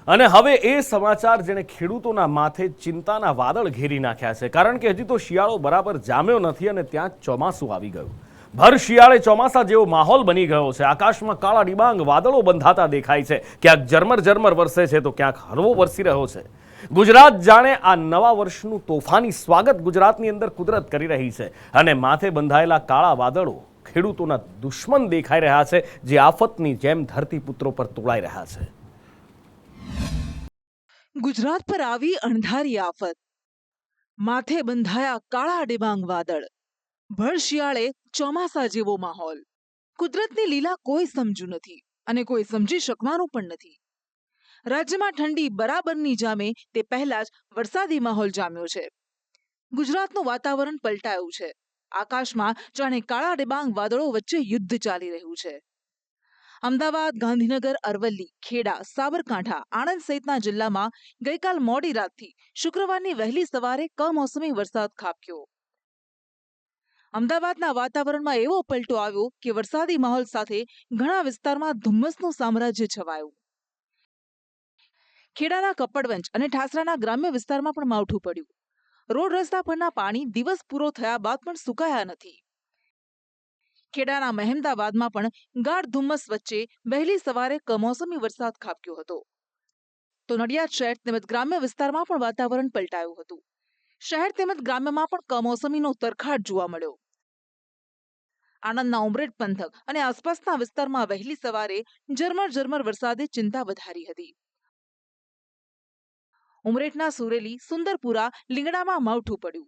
અને હવે એ સમાચાર જેણે ખેડૂતોના માથે ચિંતાના વાદળ ઘેરી નાખ્યા છે, કારણ કે હજી તો શિયાળો બરાબર જામ્યો નથી અને ત્યાં ચોમાસું આવી ગયું. ભર શિયાળે ચોમાસા જેવો માહોલ બની ગયો છે. આકાશમાં કાળા ડિબાંગ વાદળો બંધાતા દેખાય છે. ક્યાંક ઝરમર ઝરમર વરસે છે તો ક્યાંક હળવો વરસી રહ્યો છે. ગુજરાત જાણે આ નવા વર્ષનું તોફાની સ્વાગત ગુજરાતની અંદર કુદરત કરી રહી છે અને માથે બંધાયેલા કાળા વાદળો ખેડૂતોના દુશ્મન દેખાઈ રહ્યા છે, જે આફતની જેમ ધરતીપુત્રો પર તોળાઈ રહ્યા છે. ગુજરાત પર આવી અણધારી આફત, માથે બંધાયા કાળા ડિબાંગ વાદળ, ભર શિયાળે ચોમાસા જેવો માહોલ. કુદરતની લીલા કોઈ સમજ્યું નથી અને કોઈ સમજી શકવાનું પણ નથી. રાજ્યમાં ઠંડી બરાબરની જામે તે પહેલા જ વરસાદી માહોલ જામ્યો છે. ગુજરાતનું વાતાવરણ પલટાયું છે. આકાશમાં જાણે કાળા ડિબાંગ વાદળો વચ્ચે યુદ્ધ ચાલી રહ્યું છે. અમદાવાદ, ગાંધીનગર, અરવલ્લી, ખેડા, સાબરકાંઠા, આણંદ સહિતના જિલ્લામાં ગઈકાલ મોડી રાતથી શુક્રવારની વહેલી સવારે કમોસમી વરસાદ ખાબક્યો. અમદાવાદના વાતાવરણમાં એવો પલટો આવ્યો કે વરસાદી માહોલ સાથે ઘણા વિસ્તારમાં ધુમ્મસનું સામ્રાજ્ય છવાયું. ખેડાના કપડવંજ અને ઠાસરાના ગ્રામ્ય વિસ્તારમાં પણ માવઠું પડ્યું. રોડ રસ્તા પરના પાણી દિવસ પૂરો થયા બાદ પણ સુકાયા નથી. ખેડાના મહેમદાવાદમાં પણ ગાઢ ધુમ્મસ વચ્ચે વહેલી સવારે કમોસમી વરસાદ ખાબક્યો હતો. તો નડિયાદ શહેર તેમજ ગ્રામ્ય વિસ્તારમાં પણ વાતાવરણ પલટાયું હતું. શહેર તેમજ ગ્રામ્યમાં પણ કમોસમીનો તરખાટ જોવા મળ્યો. આણંદના ઉમરેઠ પંથક અને આસપાસના વિસ્તારમાં વહેલી સવારે ઝરમર વરસાદે ચિંતા વધારી હતી. ઉમરેઠના સુરેલી, સુંદરપુરા, લીંગડામાં માવઠું પડ્યું.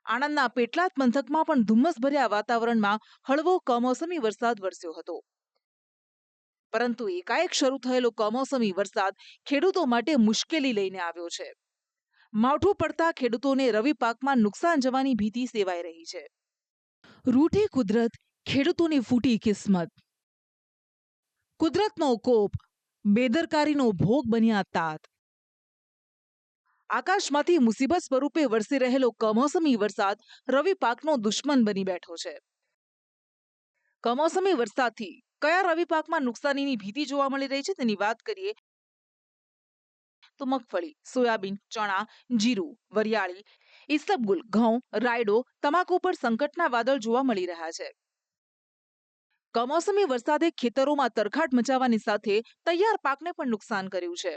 આણંદના પેટલાદ પંથકમાં પણ ધુમ્મસભર્યા વાતાવરણમાં હળવો કમોસમી વરસાદ વરસ્યો હતો. પરંતુ એકાએક શરૂ થયેલો કમોસમી વરસાદ ખેડૂતો માટે મુશ્કેલી લઈને આવ્યો છે. માવઠું પડતા ખેડૂતોને રવિ પાકમાં નુકસાન જવાની ભીતિ સેવાઈ રહી છે. રૂઠી કુદરત, ખેડૂતોની ફૂટી કિસ્મત. કુદરતનો કોપ, બેદરકારીનો ભોગ બન્યા તાત. આકાશમાંથી મુસીબત સ્વરૂપે વરસી રહેલો કમોસમી વરસાદ રવિ પાકનો દુશ્મન બની બેઠો છે. કમોસમી વરસાદથી કયા રવિ પાકમાં નુકસાનીની ભીતિ જોવા મળી રહી છે તેની વાત કરીએ તો મગફળી, સોયાબીન, ચણા, જીરું, વરિયાળી, ઈસબગુલ, ઘઉં, રાયડો, તમાકુ પર સંકટના વાદળ જોવા મળી રહ્યા છે. કમોસમી વરસાદે ખેતરોમાં તરખાટ મચાવવાની સાથે તૈયાર પાકને પણ નુકસાન કર્યું છે.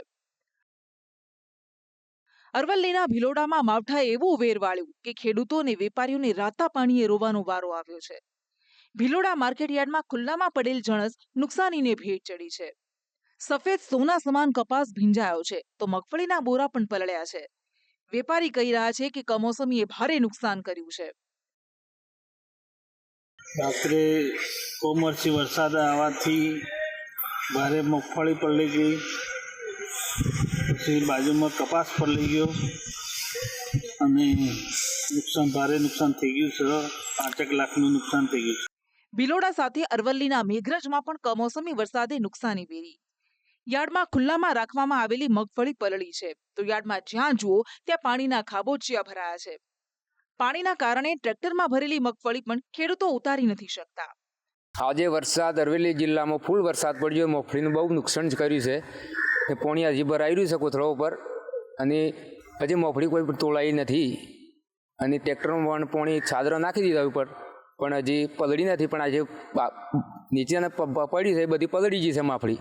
અરવલ્લીના ભિલોડામાં માવઠાએ એવું વેર વાળ્યું કે ખેડૂતો અને વેપારીઓને રાતા પાણીએ રોવાનો વારો આવ્યો છે. ભિલોડા માર્કેટયાર્ડમાં ખુલ્લામાં પડેલ જણસ નુકસાનીને ભેટ ચડી છે. સફેદ સોના સમાન કપાસ ભીંજાયો છે તો મગફળીના બોરા પણ પલળ્યા છે. વેપારી કહી રહ્યા છે કે કમોસમીએ ભારે નુકસાન કર્યું છે. રાત્રે કમોસમી વરસાદ આવવાથી ભારે મગફળી પલળી ગઈ, પછી બાજુમાં કપાસ પલળી ગયો અને ભારે નુકસાન થઈ ગયું છે. 5 લાખનું નુકસાન થઈ ગયું છે. ભિલોડા સાથે અરવલ્લીના મેઘરજમાં પણ કમોસમી વરસાદે નુકસાની વેરી. યાર્ડમાં ખુલ્લામાં રાખવામાં આવેલી મગફળી પલળી છે તો યાર્ડમાં જ્યાં જુઓ ત્યાં પાણીના ખાબોચિયા ભરાયા છે. પાણીના કારણે ટ્રેક્ટરમાં ભરેલી મગફળી પણ ખેડૂતો ઉતારી નથી શકતા. આજે વરસાદ અરવલ્લી જિલ્લામાં ફૂલ વરસાદ પડ્યો, મગફળીનું બહુ નુકસાન કર્યું છે. પાણી હજી ભરાઈ રહ્યું છે કોથળા ઉપર અને હજી મગફળી કોઈ તોલાઈ નથી અને ટ્રેક્ટરમાં પાણી છાદરા નાખી દીધા ઉપર પણ હજી પલળી નથી. પણ આજે નીચે પડી છે, બધી પલળી ગઈ છે મગફળી.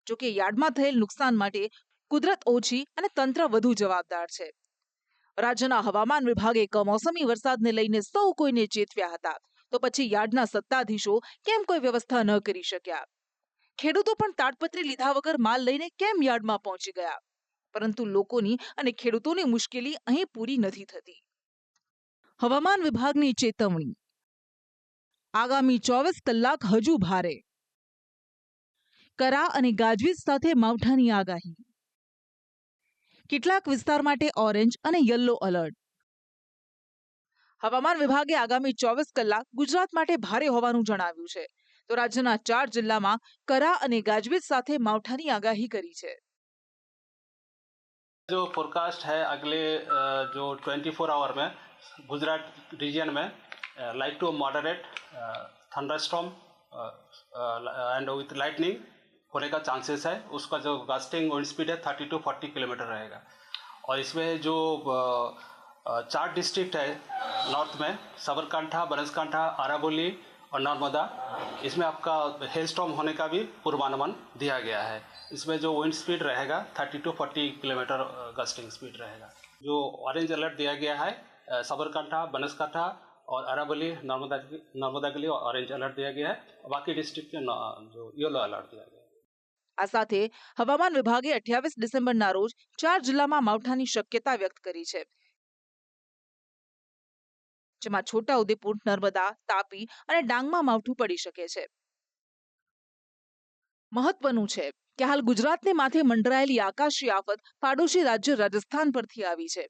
જોકે યાર્ડમાં થયેલ નુકસાન માટે કુદરત ઓછી અને તંત્ર વધુ જવાબદાર છે. રાજ્યના હવામાન વિભાગે કમોસમી વરસાદને લઈને સૌ કોઈને ચેતવ્યા હતા, તો પછી યાર્ડના સત્તાધીશો કેમ કોઈ વ્યવસ્થા ન કરી શક્યા? ખેડૂતો પણ તાડપત્રી લીધા વગર માલ લઈને કેમ યાર્ડમાં પહોંચી ગયા? પરંતુ લોકોની અને ખેડૂતોની મુશ્કેલી અહીં પૂરી નથી થતી. હવામાન વિભાગની ચેતવણી, આગામી 24 કલાક હજુ ભારે. કરા અને ગાજવીજ સાથે માવઠાની આગાહી. કેટલાક વિસ્તાર માટે ઓરેન્જ અને યલો એલર્ટ. હવામાન વિભાગે આગામી 24 કલાક ગુજરાત માટે ભારે હોવાનું જણાવ્યું છે તો રાજ્યના 4 જિલ્લામાં કરા અને ગાજવીજ સાથે માવઠાની આગાહી કરી છે. जो फोरकास्ट है अगले जो 24 आवर में गुजरात रीजन में light to moderate thunderstorm and with lightning होने का चांसेस है। उसका जो गस्टिंग विंड स्पीड है 30 to 40 किलोमीटर रहेगा। और इसमें जो 4 डिस्ट्रिक्ट है नॉर्थ में, साबरकांठा, बनासकांठा, अरावली और नर्मदा, इसमें आपका हेल स्टॉर्म होने का भी पूर्वानुमान दिया गया है। इसमें जो विंड स्पीड रहेगा 30 to 40 किलोमीटर गस्टिंग स्पीड रहेगा। जो ऑरेंज अलर्ट दिया गया है साबरकांठा, बनासकांठा और अरावली, नर्मदा के लिए ऑरेंज अलर्ट दिया गया है। बाकी डिस्ट्रिक्ट के जो येलो अलर्ट दिया गया है। આ સાથે હવામાન વિભાગે 28 ડિસેમ્બરના રોજ 4 જિલ્લામાં માવઠાની શક્યતા વ્યક્ત કરી છે, જેમાં છોટાઉદેપુર, નર્મદા, તાપી અને ડાંગમાં માવઠું પડી શકે છે. મહત્વનું છે કે હાલ ગુજરાતને માથે મંડરાયેલી આકાશી આફત પાડોશી રાજ્ય રાજસ્થાન પરથી આવી છે.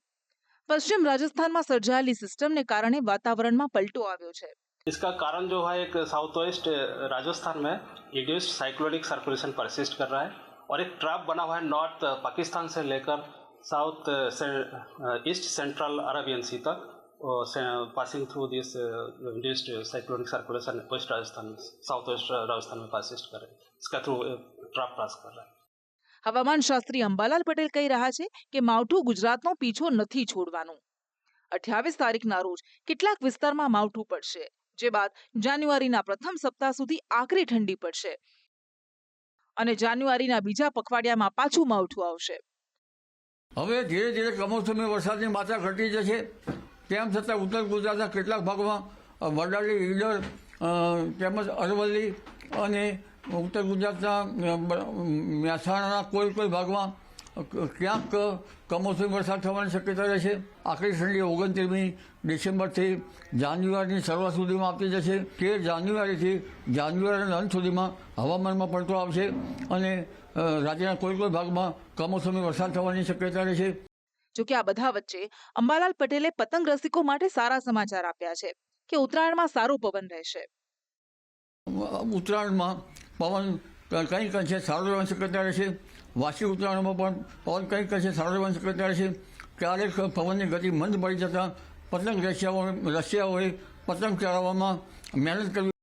પશ્ચિમ રાજસ્થાનમાં સર્જાયેલી સિસ્ટમને કારણે વાતાવરણમાં પલટો આવ્યો છે. इसका कारण जो है एक साउथ वेस्ट राजस्थान में इंड्यूस्ड साइक्लोनिक सर्कुलेशन परसिस्ट कर रहा है और एक ट्रैप बना हुआ है नॉर्थ पाकिस्तान से लेकर south east central Arabian sea तक, passing through this induced cyclonic circulation west Rajasthan, south west Rajasthan में परसिस्ट कर रहे हैं। इसका थ्रू ट्रैप पास कर रहा है। હવામાન શાસ્ત્રી અંબાલાલ પટેલ કહી રહ્યા છે કે માવઠું ગુજરાતનો પીછો નથી છોડવાનું. 28 તારીખના રોજ કેટલાક વિસ્તારમાં માવઠું પડશે, જે બાદ જાન્યુઆરીના પ્રથમ સપ્તાહ સુધી આકરી ઠંડી પડશે અને જાન્યુઆરીના બીજા પખવાડિયામાં પાછું માવઠું આવશે. હવે ધીરે ધીરે કમોસમી વરસાદની માત્રા ઘટી જશે. તેમ છતાં ઉત્તર ગુજરાતના કેટલાક ભાગમાં વડાલી, ઈડર તેમજ અરવલ્લી અને ઉત્તર ગુજરાતના મહેસાણાના કોઈ ભાગમાં ક્યાંક કમોસમી વરસાદ થવાની શક્યતા રહેશે. આખરી ઠંડી 29મી ડિસેમ્બરથી જાન્યુઆરીની શરૂઆત સુધીમાં આપતી જશે. 13 જાન્યુઆરીથી જાન્યુઆરીના અંત સુધીમાં હવામાનમાં પલટો આવશે અને રાજ્યના કોઈ ભાગમાં કમોસમી વરસાદ થવાની શક્યતા રહેશે. જોકે આ બધા વચ્ચે અંબાલાલ પટેલે પતંગ રસિકો માટે સારા સમાચાર આપ્યા છે કે ઉત્તરાયણમાં સારો પવન રહેશે. ઉત્તરાયણમાં પવન કંઈક અંશે સારો રહેવાની શક્યતા રહેશે. વાર્ષિક ઉત્તરાયણમાં પણ પવન કંઈક અંશે સારો રહેવાની શક્યતા રહેશે. ક્યારેક પવનની ગતિ મંદ પડી જતાં પતંગ રસિયાઓએ પતંગ ચડાવવામાં મહેનત કરવી.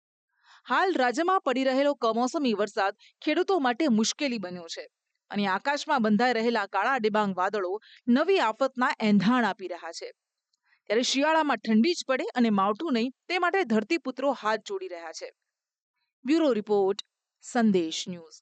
હાલ રાજ્યમાં પડી રહેલો કમોસમી વરસાદ ખેડૂતો માટે મુશ્કેલી બન્યો છે અને આકાશમાં બંધાઈ રહેલા કાળા ડિબાંગ વાદળો નવી આફતના એંધાણ આપી રહ્યા છે. ત્યારે શિયાળામાં ઠંડી જ પડે અને માવઠું નહીં, તે માટે ધરતીપુત્રો હાથ જોડી રહ્યા છે. બ્યુરો રિપોર્ટ, સંદેશ ન્યૂઝ.